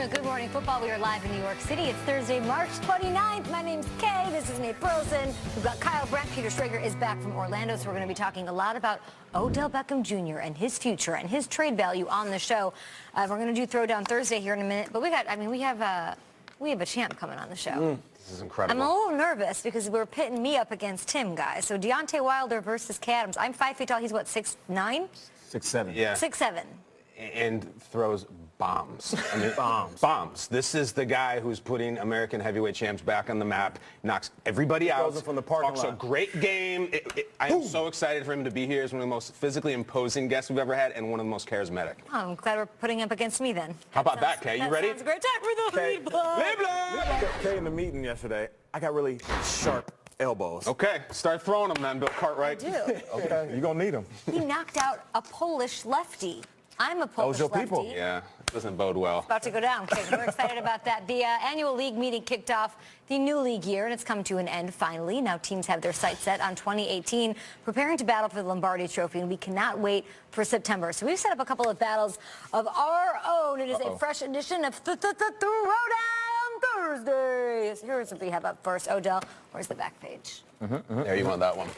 with Good Morning Football. We are live in New York City. It's Thursday, March 29th. My name's Kay. This is Nate Burleson. We've got Kyle Brandt. Peter Schrager is back from Orlando, so we're going to be talking a lot about Odell Beckham Jr. and his future and his trade value on the show. We're going to do Throwdown Thursday here in a minute, but we have a champ coming on the show. This is incredible. I'm a little nervous because we're pitting me up against Tim, guys. So Deontay Wilder versus Kay Adams. I'm 5 feet tall. He's what, 6'9"? 6'7". Yeah. 6'7". And throws bombs. I mean, bombs. This is the guy who's putting American heavyweight champs back on the map, knocks everybody out. Throws them from the parking Talks lot. a great game. I am so excited for him to be here. He's one of the most physically imposing guests we've ever had and one of the most charismatic. Oh, I'm glad we're putting him up against me then. How about that, Kay? You ready? Sounds a great time for the lead block. Lead block! Kay, in the meeting yesterday, I got really sharp elbows. Okay, start throwing them then, Bill Cartwright. I do. Okay, you're going to need them. He knocked out a Polish lefty. I'm a Polish your lefty. people. Yeah, it doesn't bode well. About to go down. Okay, we're excited about that. The annual league meeting kicked off the new league year, and it's come to an end finally. Now teams have their sights set on 2018, preparing to battle for the Lombardi Trophy, and we cannot wait for September. So we've set up a couple of battles of our own. It is a fresh edition of Throwdown Thursdays. Here's what we have up first. Odell, where's the back page? There, you want that one.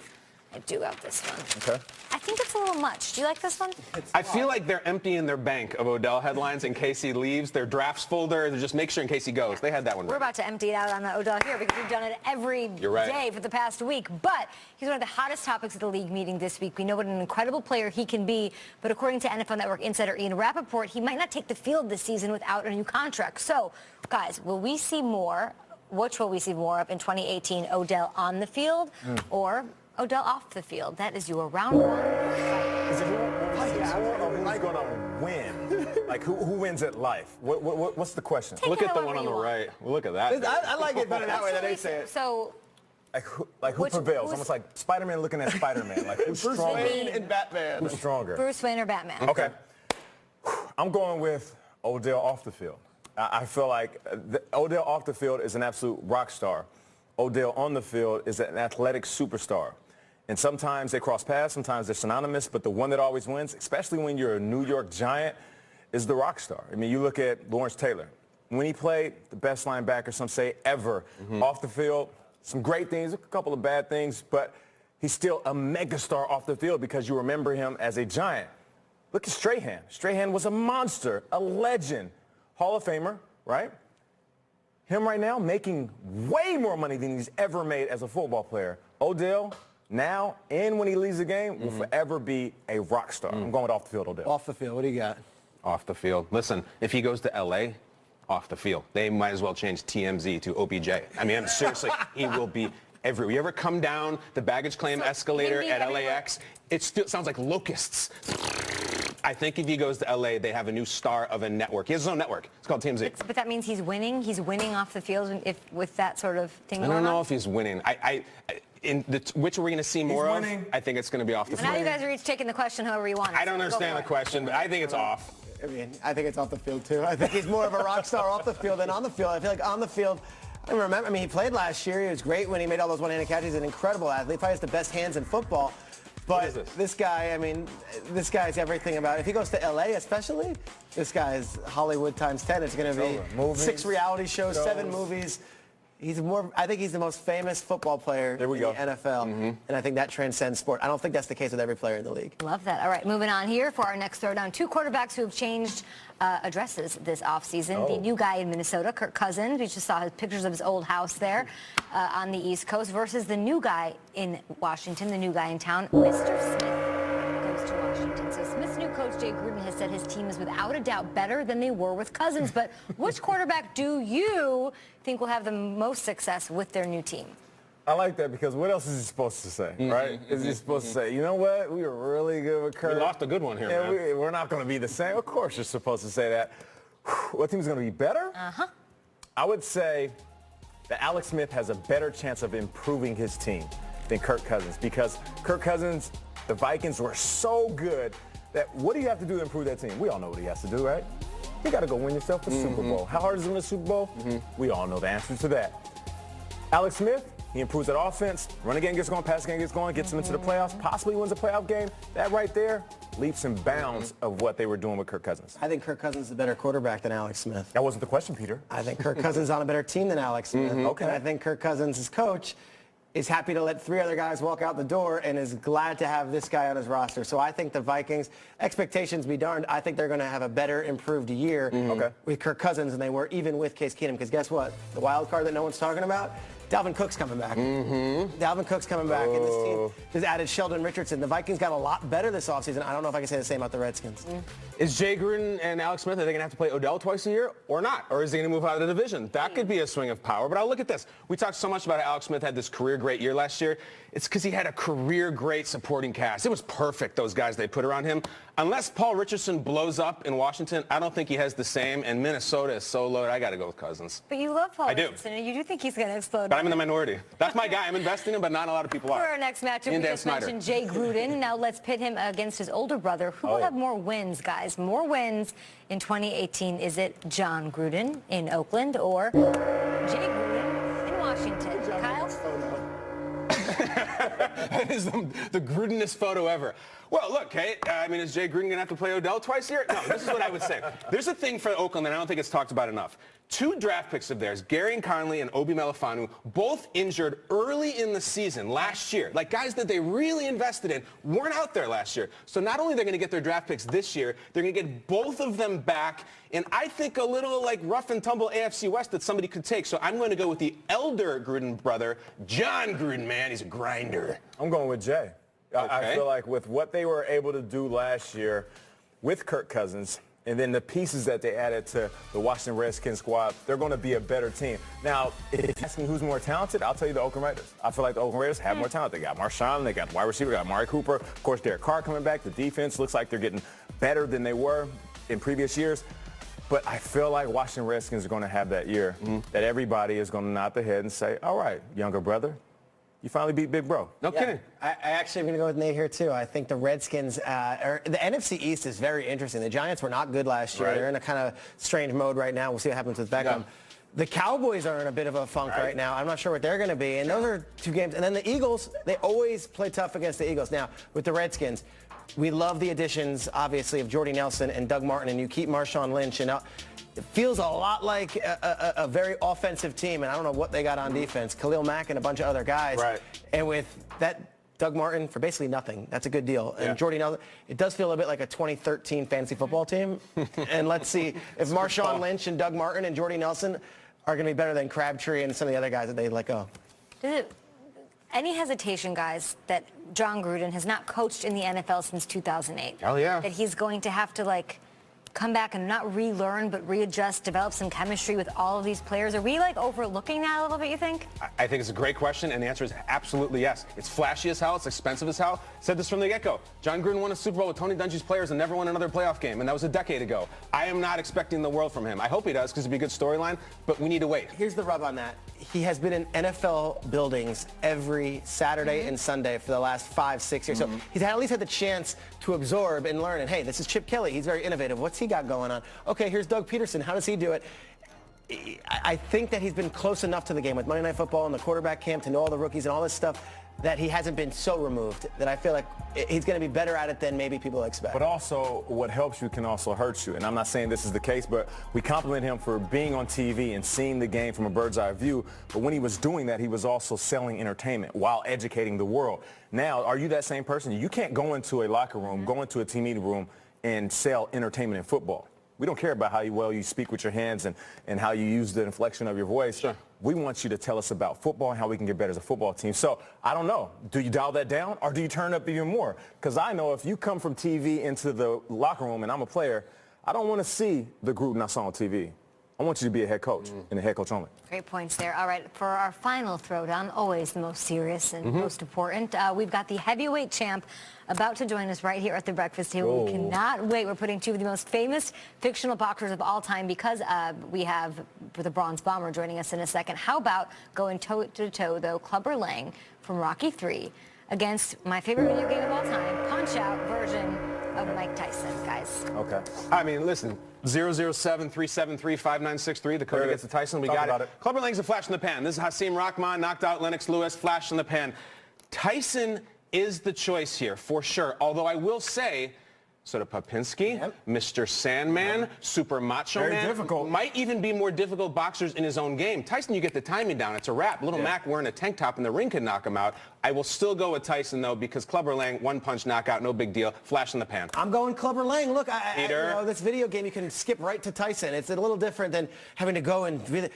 I do have this one. Okay. I think it's a little much. Do you like this one? I feel like they're emptying their bank of Odell headlines in case he leaves. Their drafts folder, they're just make sure in case he goes. They had that one We're right. about to empty it out on Odell here because we've done it every day for the past week. But he's one of the hottest topics of the league meeting this week. We know what an incredible player he can be. But according to NFL Network insider Ian Rappaport, he might not take the field this season without a new contract. So, guys, will we see more? Which will we see more of in 2018? Odell on the field or Odell off the field? That is your round one. Is it who's going to win? Like, who wins at life? What's the question? Take Look it at the however one on you the want. right. Look at that. I like it better that way than they say it. So, Like who prevails? Almost like Spider-Man looking at Spider-Man. Like, who's Bruce stronger? Wayne and Batman. Who's stronger? Bruce Wayne or Batman? Okay. I'm going with Odell off the field. I feel like Odell off the field is an absolute rock star. Odell on the field is an athletic superstar. And sometimes they cross paths, sometimes they're synonymous, but the one that always wins, especially when you're a New York Giant, is the rock star. I mean, you look at Lawrence Taylor. When he played, the best linebacker, some say, ever. Off the field, some great things, a couple of bad things, but he's still a megastar off the field because you remember him as a Giant. Look at Strahan. Strahan was a monster, a legend, Hall of Famer, right? Him right now making way more money than he's ever made as a football player. Odell, now and when he leaves the game, will forever be a rock star. I'm going with off the field, Odell. Off the field, what do you got? Off the field. Listen, if he goes to L.A., off the field. They might as well change TMZ to OBJ. I mean, seriously, he will be everywhere. You ever come down the baggage claim escalator at LAX? It still sounds like locusts. I think if he goes to L.A., they have a new star of a network. He has his own network. It's called TMZ. But that means he's winning? He's winning off the field with that sort of thing going I on? don't know if he's winning. Which are we going to see more of? winning. I think it's going to be off the Now field. you guys are each taking the question however you want it. I don't So go understand for the it. question, but I think it's off. I mean, I think it's off the field, too. I think he's more of a rock star off the field than on the field. I feel like on the field, I mean, he played last year. He was great when he made all those one-handed catches. He's an incredible athlete. Probably has the best hands in football. But this guy, I mean, this guy's everything about it. If he goes to L.A. especially, this guy is Hollywood times 10. It's going to be Movies, 6 reality shows, 7 movies. I think he's the most famous football player in the NFL, and I think that transcends sport. I don't think that's the case with every player in the league. Love that. All right, moving on here for our next throwdown. 2 quarterbacks who have changed addresses this offseason. The new guy in Minnesota, Kirk Cousins. We just saw his pictures of his old house there on the East Coast versus the new guy in Washington, the new guy in town, Mr. Smith goes to Washington. So Smith's new coach, Jay Gruden, has said his team is without a doubt better than they were with Cousins. But which quarterback do you think will have the most success with their new team? I like that because what else is he supposed to say, right? Is he supposed to say, you know what, we were really good with Kirk. We lost a good one here, Yeah, man. we're not going to be the same. Of course you're supposed to say that. What team's going to be better? I would say that Alex Smith has a better chance of improving his team than Kirk Cousins because Kirk Cousins, the Vikings were so good that what do you have to do to improve that team? We all know what he has to do, right? You got to go win yourself a Super Bowl. How hard is it to win a Super Bowl? We all know the answer to that. Alex Smith, he improves that offense. Run game gets going, pass game gets going, gets them into the playoffs, possibly wins a playoff game. That right there, leaps and bounds of what they were doing with Kirk Cousins. I think Kirk Cousins is a better quarterback than Alex Smith. That wasn't the question, Peter. I think Kirk Cousins is on a better team than Alex Smith. Okay. And I think Kirk Cousins' coach is happy to let 3 other guys walk out the door and is glad to have this guy on his roster. So I think the Vikings, expectations be darned, I think they're going to have a better improved year with Kirk Cousins than they were even with Case Keenum. Because guess what? The wild card that no one's talking about, Dalvin Cook's coming back. Dalvin Cook's coming back, and this team just added Sheldon Richardson. The Vikings got a lot better this offseason. I don't know if I can say the same about the Redskins. Is Jay Gruden and Alex Smith, are they going to have to play Odell twice a year or not? Or is he going to move out of the division? That could be a swing of power. But I'll look at this. We talked so much about how Alex Smith had this career great year last year. It's because he had a career great supporting cast. It was perfect, those guys they put around him. Unless Paul Richardson blows up in Washington, I don't think he has the same. And Minnesota is so loaded. I got to go with Cousins. But you love Paul I do. Richardson, and you do think he's going to explode. But I'm in the minority. That's my guy. I'm investing in him, but not a lot of people For are. our next matchup, we Dan just Snyder. mentioned Jay Gruden. Now let's pit him against his older brother. Who will have more wins, guys? More wins in 2018. Is it John Gruden in Oakland or Jay Gruden in Washington? Kyle? That is the Grudenest photo ever. Well, look, Kate, I mean, is Jay Gruden going to have to play Odell twice a year? No, this is what I would say. There's a thing for Oakland that I don't think it's talked about enough. 2 draft picks of theirs, Gary and Conley and Obi Melifanu, both injured early in the season last year. Like guys that they really invested in weren't out there last year. So not only are they going to get their draft picks this year, they're going to get both of them back. And I think a little like rough and tumble AFC West that somebody could take. So I'm going to go with the elder Gruden brother, John Gruden, man. He's a grinder. I'm going with Jay. Okay. I feel like with what they were able to do last year with Kirk Cousins and then the pieces that they added to the Washington Redskins squad, they're going to be a better team. Now, if you ask me who's more talented, I'll tell you the Oakland Raiders. I feel like the Oakland Raiders have more talent. They got Marshawn, they got the wide receiver, they got Amari Cooper. Of course, Derek Carr coming back. The defense looks like they're getting better than they were in previous years. But I feel like Washington Redskins are going to have that year that everybody is going to nod their head and say, all right, younger brother, you finally beat Big Bro. No kidding. I actually am going to go with Nate here, too. I think the Redskins, the NFC East is very interesting. The Giants were not good last year. Right. They're in a kind of strange mode right now. We'll see what happens with Beckham. Yeah. The Cowboys are in a bit of a funk right now. I'm not sure what they're going to be. And those are 2 games. And then the Eagles, they always play tough against the Eagles. Now, with the Redskins, we love the additions, obviously, of Jordy Nelson and Doug Martin, and you keep Marshawn Lynch. And it feels a lot like a very offensive team, and I don't know what they got on defense. Khalil Mack and a bunch of other guys. Right. And with that Doug Martin for basically nothing, that's a good deal. And Jordy Nelson, it does feel a bit like a 2013 fantasy football team. And let's see if Marshawn Lynch and Doug Martin and Jordy Nelson are going to be better than Crabtree and some of the other guys that they let go. Any hesitation, guys, that John Gruden has not coached in the NFL since 2008? Oh, yeah. That he's going to have to, like, come back and not relearn, but readjust, develop some chemistry with all of these players? Are we, like, overlooking that a little bit, you think? I think it's a great question, and the answer is absolutely yes. It's flashy as hell. It's expensive as hell. Said this from the get-go. John Gruden won a Super Bowl with Tony Dungy's players and never won another playoff game, and that was a decade ago. I am not expecting the world from him. I hope he does because it'd be a good storyline, but we need to wait. Here's the rub on that. He has been in NFL buildings every Saturday and Sunday for the last 5, 6 years. So he's at least had the chance to absorb and learn. And hey, this is Chip Kelly. He's very innovative. What's he got going on? Okay, here's Doug Peterson. How does he do it? I think that he's been close enough to the game with Monday Night Football and the quarterback camp to know all the rookies and all this stuff that he hasn't been so removed that I feel like he's going to be better at it than maybe people expect. But also, what helps you can also hurt you. And I'm not saying this is the case, but we compliment him for being on TV and seeing the game from a bird's eye view. But when he was doing that, he was also selling entertainment while educating the world. Now, are you that same person? You can't go into a locker room, go into a team meeting room, and sell entertainment in football. We don't care about how well you speak with your hands and how you use the inflection of your voice. Sure. We want you to tell us about football and how we can get better as a football team. So I don't know. Do you dial that down or do you turn up even more? Because I know if you come from TV into the locker room and I'm a player, I don't want to see the Gruden I saw on TV. I want you to be a head coach and a head coach only. Great points there. All right, for our final throwdown, always the most serious and most important, we've got the heavyweight champ about to join us right here at the breakfast table. We cannot wait. We're putting 2 of the most famous fictional boxers of all time because we have the Bronze Bomber joining us in a second. How about going toe-to-toe, though, Clubber Lang from Rocky III against my favorite video game of all time, Punch-Out version of Mike Tyson, guys. Okay. I mean, listen, 007-373-5963, the code against the Tyson. We got it. Clubber Lang's a flash in the pan. This is Hasim Rahman, knocked out Lennox Lewis, flash in the pan. Tyson is the choice here, for sure. Although I will say, Soda Popinski, Yep. Mr. Sandman, Super Macho Very Man. difficult. Might even be more difficult boxers in his own game. Tyson, you get the timing down. It's a wrap. Little Mac wearing a tank top in the ring could knock him out. I will still go with Tyson, though, because Clubber Lang, one-punch knockout, no big deal. Flash in the pan. I'm going Clubber Lang. Look, Peter. this video game, you can skip right to Tyson. It's a little different than having to go and really...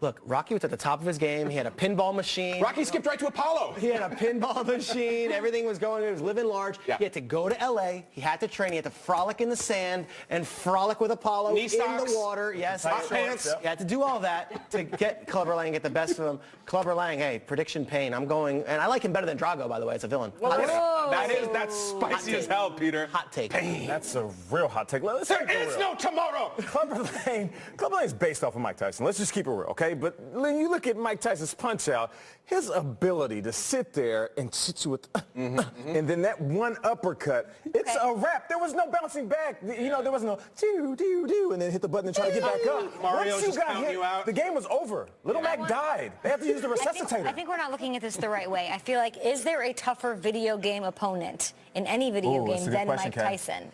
Look, Rocky was at the top of his game. He had a pinball machine. Rocky skipped right to Apollo. He had a pinball machine. Everything was going. He was living large. Yeah. He had to go to L.A. He had to train. He had to frolic in the sand and frolic with Apollo Knee in socks. the water. Yes, Tight pants. You had to do all that to get Clubber Lang, get the best of him. Clubber Lang, hey, prediction pain. I'm going, and I like him better than Drago, by the way. It's a villain. That's spicy as hell, Peter. Hot take. That's a real hot take. Let's keep it There is real. no tomorrow. Clubber Lang is based off of Mike Tyson. Let's just keep it real, okay? But when you look at Mike Tyson's punch-out, his ability to sit there and hit you with, and then that one uppercut, it's a wrap. There was no bouncing back. You know, there was no do, and then hit the button and try to get back up. Mario's Once you just got counting hit, you out. the game was over. Little Mac died. They have to use the resuscitator. I think we're not looking at this the right way. I feel like, is there a tougher video game opponent in any video that's game a good than question, Mike Kat. Tyson?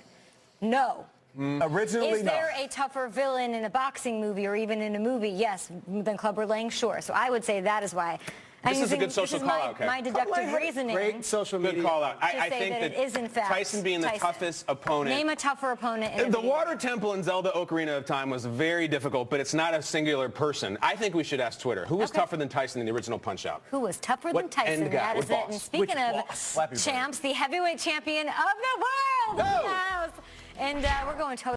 No. Originally, Is there a tougher villain in a boxing movie or even in a movie? Yes, than Clubber Lang, sure. So I would say that is why. This is a good social call-out, Kat. My deductive reasoning. Great social Good media. call out. I say think that that it is, in fact, Tyson being the Tyson. toughest opponent. Name a tougher opponent. In a The video Water game. Temple in Zelda Ocarina of Time was very difficult, but it's not a singular person. I think we should ask Twitter. Who was Okay. tougher than Tyson in the original Punch-Out? Who was tougher than What Tyson? end guy? That What is it. And boss? speaking Which of boss? Flappy Bird. champs, the heavyweight champion of the world. Go! And we're going totally.